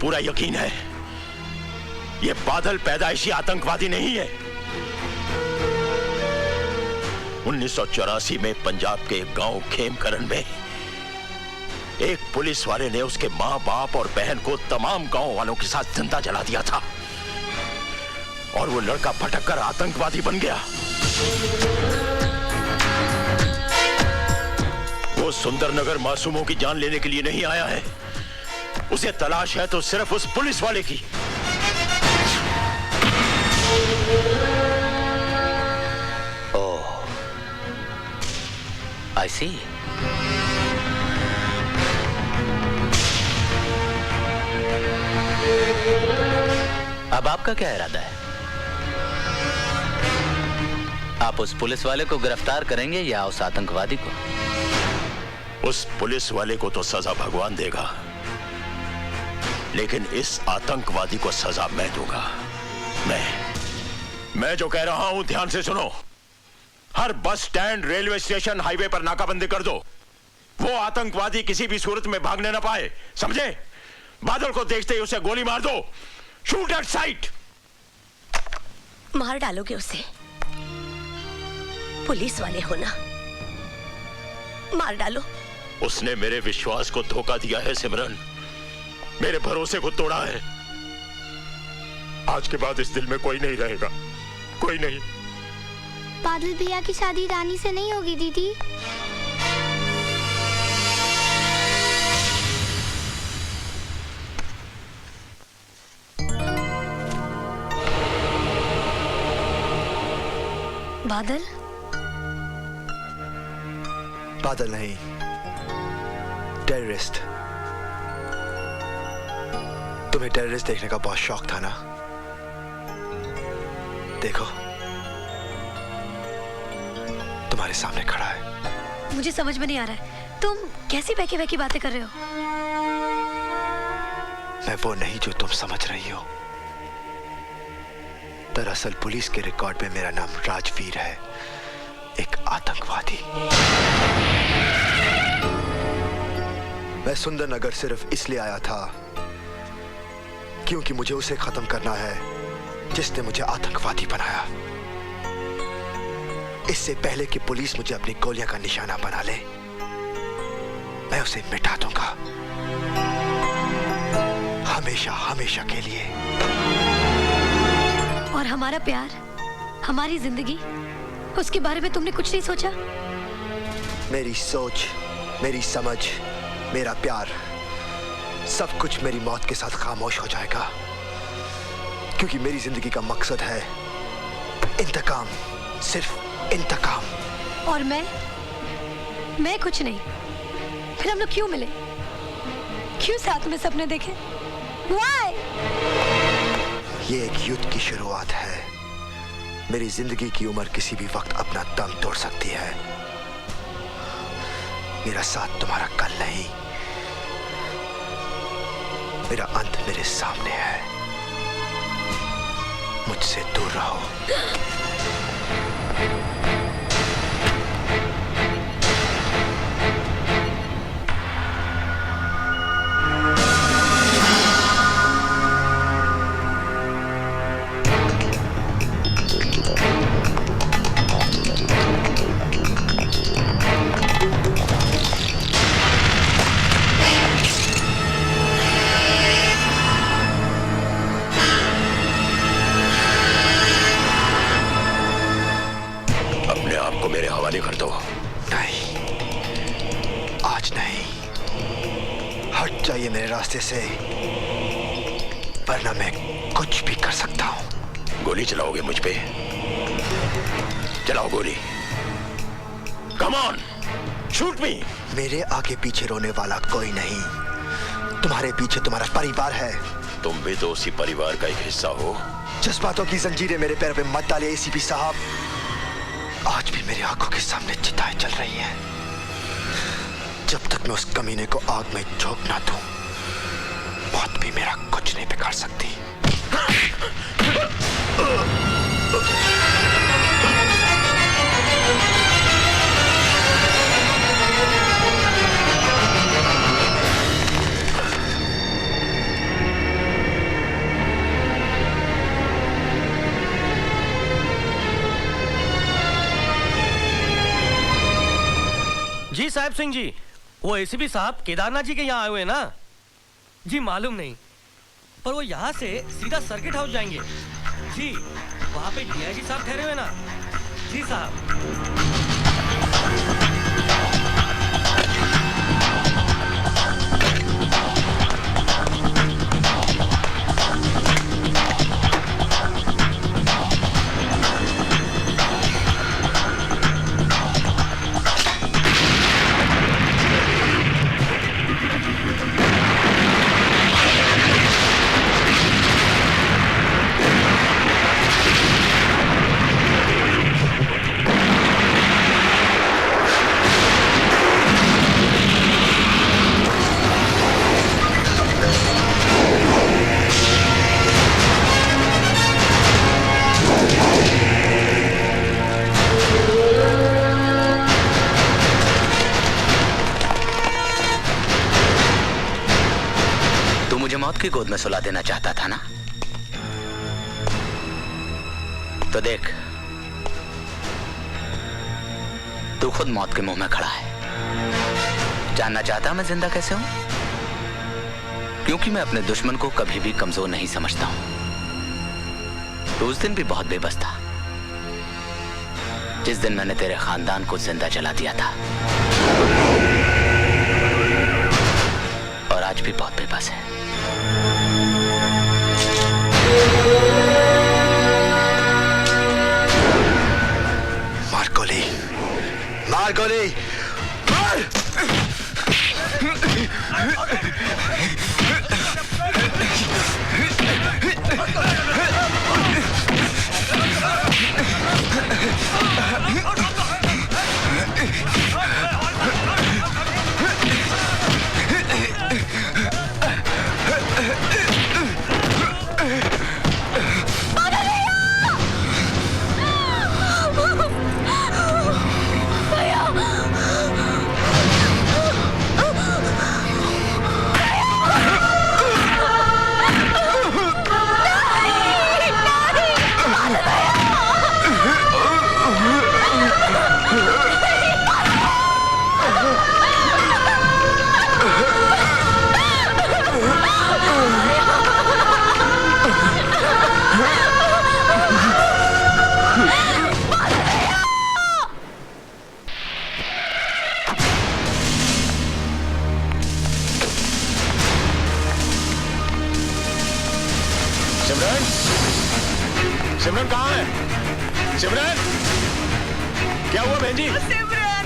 पूरा यकीन है ये बादल पैदाइशी आतंकवादी नहीं है। 1984 में पंजाब के गांव खेमकरण में एक पुलिस वाले ने उसके मां बाप और बहन को तमाम गांव वालों के साथ जिंदा जला दिया था और वो लड़का भटक कर आतंकवादी बन गया। वो सुंदरनगर मासूमों की जान लेने के लिए नहीं आया है, उसे तलाश है तो सिर्फ उस पुलिस वाले की। ओह, आई सी। अब आपका क्या इरादा है? आप उस पुलिस वाले को गिरफ्तार करेंगे या उस आतंकवादी को? उस पुलिस वाले को तो सजा भगवान देगा, लेकिन इस आतंकवादी को सजा मैं दूंगा। मैं जो कह रहा हूं ध्यान से सुनो। हर bus stand, railway station, highway पर नाकाबंदी कर दो। वो आतंकवादी किसी भी सूरत में भागने ना पाए, समझे? बादल को देखते ही उसे गोली मार दो। Shoot at site. मार डालोगे उसे? पुलिस वाले हो ना, मार डालो। उसने मेरे विश्वास को धोखा दिया है सिमरन, मेरे भरोसे को तोड़ा है। आज के बाद इस दिल में कोई नहीं रहेगा, कोई नहीं। बादल भैया की शादी रानी से नहीं होगी दीदी। बादल? बादल नहीं, टेररिस्ट। तुम्हें टेररिस्ट देखने का बहुत शौक था ना? देखो, तुम्हारे सामने खड़ा है। मुझे समझ में नहीं आ रहा है, तुम कैसी बहकी बहकी बातें कर रहे हो? मैं वो नहीं जो तुम समझ रही हो। दरअसल पुलिस के रिकॉर्ड में मेरा नाम राजवीर है, एक आतंकवादी। मैं सुंदरनगर सिर्फ इसलिए आया था क्योंकि मुझे उसे खत्म करना है जिसने मुझे आतंकवादी बनाया। इससे पहले कि पुलिस मुझे अपनी गोलियां का निशाना बना ले, मैं उसे मिटा दूंगा, हमेशा हमेशा के लिए। और हमारा प्यार, हमारी जिंदगी, उसके बारे में तुमने कुछ नहीं सोचा? मेरी सोच, मेरी समझ, मेरा प्यार, सब कुछ मेरी मौत के साथ खामोश हो जाएगा, क्योंकि मेरी जिंदगी का मकसद है इंतकाम, सिर्फ इंतकाम। और मैं कुछ नहीं। फिर हम लोग क्यों मिले? क्यों साथ में सपने देखे? Why? ये एक युद्ध की शुरुआत है। मेरी जिंदगी की उम्र किसी भी वक्त अपना दम तोड़ सकती है। मेरा साथ तुम्हारा कल नहीं, मेरा अंत मेरे सामने है। मुझसे दूर रहो। मेरे हवाले कर दो। नहीं, आज नहीं। हट जाइए मेरे रास्ते से, वरना मैं कुछ भी कर सकता हूं। गोली चलाओगे मुझ पे? चलाओ गोली। कम ऑन, शूट मी। मेरे आगे पीछे रोने वाला कोई नहीं। तुम्हारे पीछे तुम्हारा परिवार है। तुम भी तो उसी परिवार का एक हिस्सा हो। जज्बातों की जंजीरें मेरे पैर पे मत डालिए एसीपी साहब। आज भी मेरी आंखों के सामने चिताएं चल रही हैं। जब तक मैं उस कमीने को आग में झोंक ना दूं, मौत भी मेरा कुछ नहीं बिगाड़ सकती। साहेब सिंह जी, वो एसीपी साहब केदारनाथ जी के यहाँ आए हुए हैं ना? जी मालूम नहीं, पर वो यहाँ से सीधा सर्किट हाउस जाएंगे। जी वहाँ पे डीआईजी साहब ठहरे हुए ना? जी साहब। मौत की गोद में सुला देना चाहता था ना? तो देख, तू खुद मौत के मुंह में खड़ा है। जानना चाहता मैं जिंदा कैसे हूं? क्योंकि मैं अपने दुश्मन को कभी भी कमजोर नहीं समझता हूं। तो उस दिन भी बहुत बेबस था, जिस दिन मैंने तेरे खानदान को जिंदा जला दिया था, और आज भी बहुत बेबस है। मार गोली, मार गोली, मार! सिमरन कहाँ है? सिमरन, क्या हुआ बहन जी? सिमरन,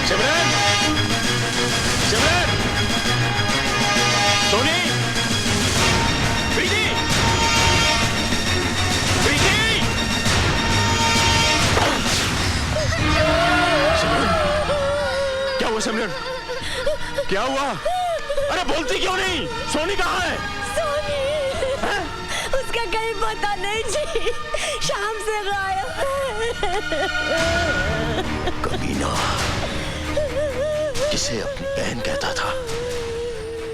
सिमरन, सिमरन, सोनी, प्रीति, प्रीति, सिमरन, क्या हुआ सिमरन? क्या हुआ? अरे बोलती क्यों नहीं? सोनी कहाँ है? सोनी, उसका कहीं पता नहीं जी, शाम से गायब है। कमीना, जिसे अपनी बहन कहता था,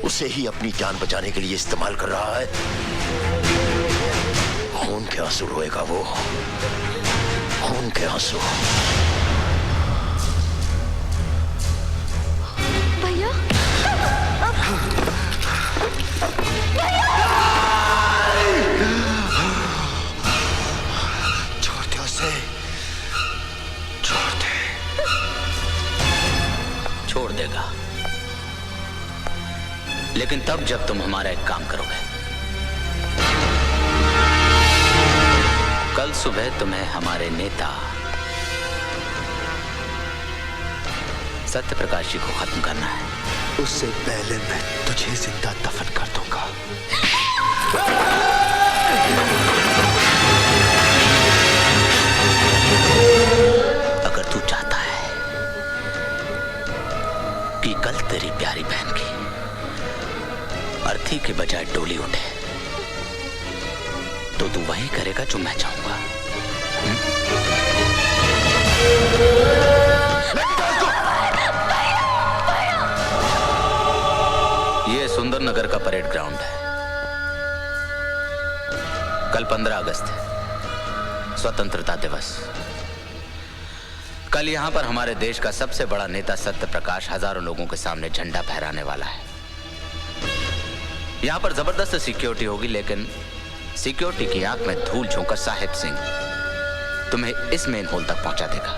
उसे ही अपनी जान बचाने के लिए इस्तेमाल कर रहा है। खून के आंसू रोएगा वो, खून के आंसू। भैया, छोड़ दे उसे, छोड़ दे। छोड़ देगा, लेकिन तब जब तुम हमारा एक काम करोगे। कल सुबह तुम्हें हमारे नेता सत्य प्रकाश जी को खत्म करना है। उससे पहले मैं तुझे जिंदा दफन कर दूंगा। अगर तू चाहता है कि कल तेरी प्यारी बहन की अर्थी के बजाय डोली उठे, तो तू वही करेगा जो मैं चाहूंगा। ये सुंदरनगर का परेड ग्राउंड है। कल 15 अगस्त है, स्वतंत्रता दिवस। कल यहाँ पर हमारे देश का सबसे बड़ा नेता सत्य प्रकाश हजारों लोगों के सामने झंडा फहराने वाला है। यहाँ पर जबरदस्त सिक्योरिटी होगी, लेकिन सिक्योरिटी की आंख में धूल झोंकर साहिब सिंह तुम्हें इस मेन होल तक पहुंचा देगा।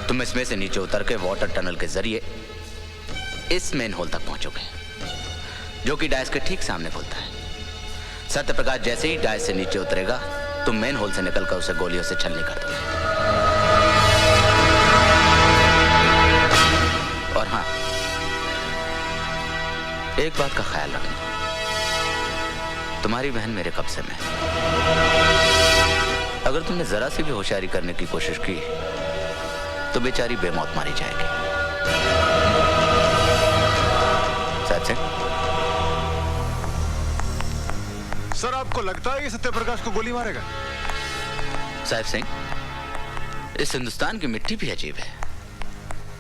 तुम इसमें से नीचे उतर के वाटर टनल के जरिए इस मेन होल तक पहुंचोगे, जो कि डायस के ठीक सामने खुलता है। सत्य प्रकाश जैसे ही डायस से नीचे उतरेगा, तुम मेन होल से निकलकर उसे गोलियों से छलनी कर दोगे। और हाँ, एक बात का ख्याल रखना, तुम्हारी बहन मेरे कब्जे में। अगर तुमने जरा सी भी होशियारी करने की कोशिश की तो बेचारी बेमौत मारी जाएगी। सच है? सर, आपको लगता है कि सत्यप्रकाश को गोली मारेगा? साहिब सिंह, इस हिंदुस्तान की मिट्टी भी अजीब है।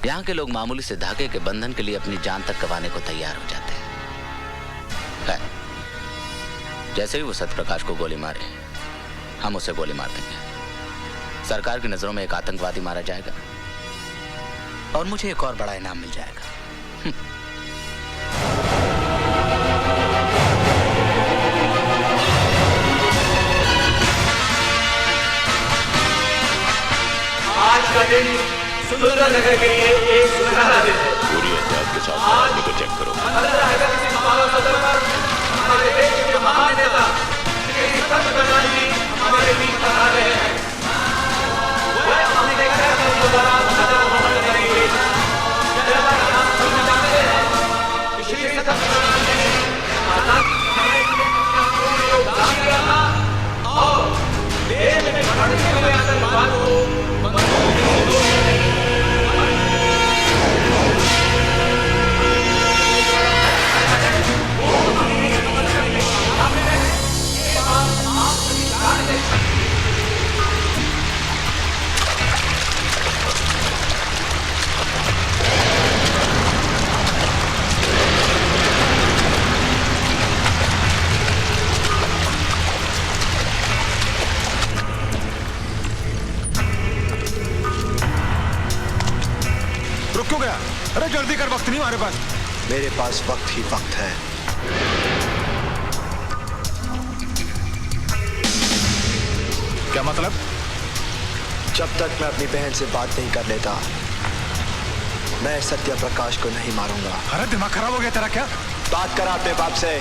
यहाँ के लोग मामूली से धागे के बंधन के लिए अपनी जान तक गंवाने को तैयार हो जाते हैं। जैसे ही वो सत्यप्रकाश को गोली मारे, हम उसे गोली मार देंगे। सरकार की नजरों में एक आतंकवादी मारा जाएगा और मुझे एक और बड़ा इनाम मिल जाएगा। आज का दिन सुंदरनगर के लिए एक सुनहरा दिन है। पूरी एहतियात के साथ आदमी को चेक करो। हमारे देश के महान नेता श्री सत्यप्रकाश जी हमारे बीच बता रहे हैं। वह अपने कार्यक्रम के दौरान संबोधन करेंगे। जैसा कि आप सभी जानते हैं कि श्री सत्यप्रकाश जी आजादी में योगदान दिया था और देश में बढ़ते हुए आतंकवाद को क्यों गया? अरे जल्दी कर, वक्त नहीं हमारे पास। मेरे पास वक्त ही वक्त है। क्या मतलब? जब तक मैं अपनी बहन से बात नहीं कर लेता, मैं सत्य प्रकाश को नहीं मारूंगा। अरे दिमाग खराब हो गया तेरा क्या? बात कर अपने बाप से।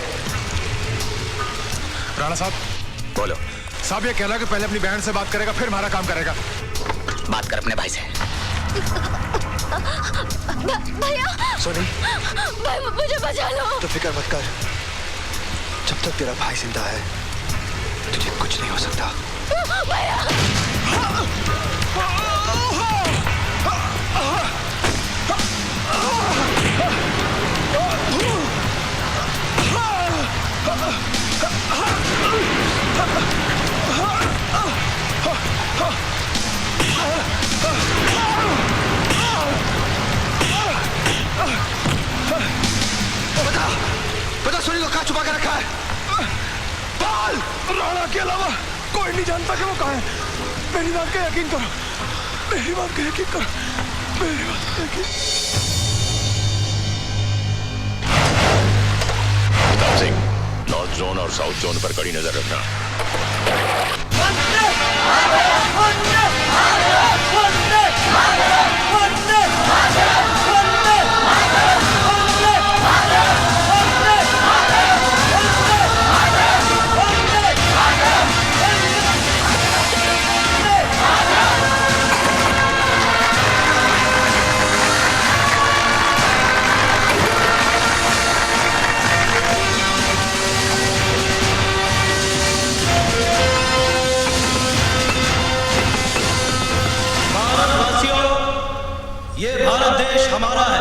राणा साहब, बोलो। साहब ये कह रहा है कि पहले अपनी बहन से बात करेगा, फिर हमारा काम करेगा। बात कर अपने भाई से। भैया, सोनी, भाई मुझे बचा लो। तो फिक्र मत कर, जब तक तेरा भाई जिंदा है तुझे कुछ नहीं हो सकता। भैया, बता सोनी को कहाँ छुपा के रखा है? बाल! राणा के अलावा कोई नहीं जानता कि वो कहाँ है। मेरी बात का यकीन करो, मेरी बात का यकीन करो, मेरी बात का यकीन। प्रताप सिंह, नॉर्थ जोन और साउथ जोन पर कड़ी नजर रखना। ये भारत देश हमारा है।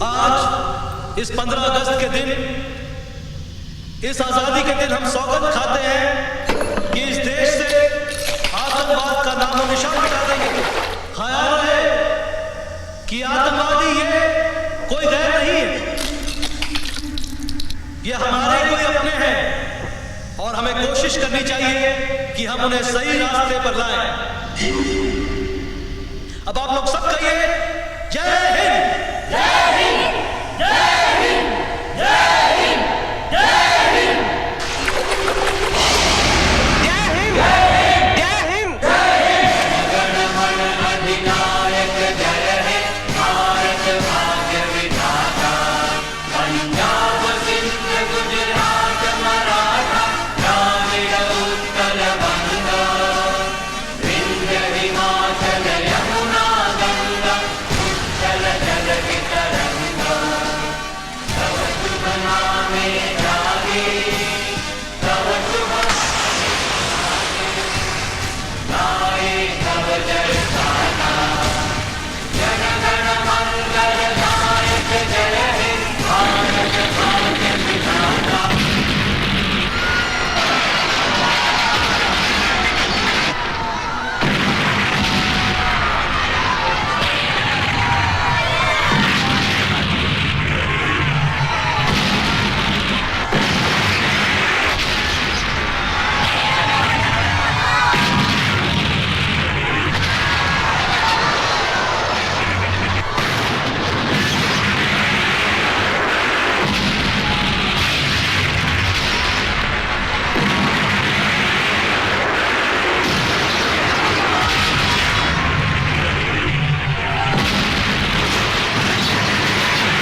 आज इस 15 अगस्त के दिन, इस आजादी के दिन हम सौगंध खाते हैं कि इस देश से आतंकवाद का नामो निशान मिटा देंगे। ख्याल रहे कि आतंकवादी ये कोई गैर नहीं है, ये हमारे कोई अपने हैं और हमें कोशिश करनी चाहिए कि हम उन्हें सही रास्ते पर लाएं। अब आप लोग सब कहिए जय हिंद।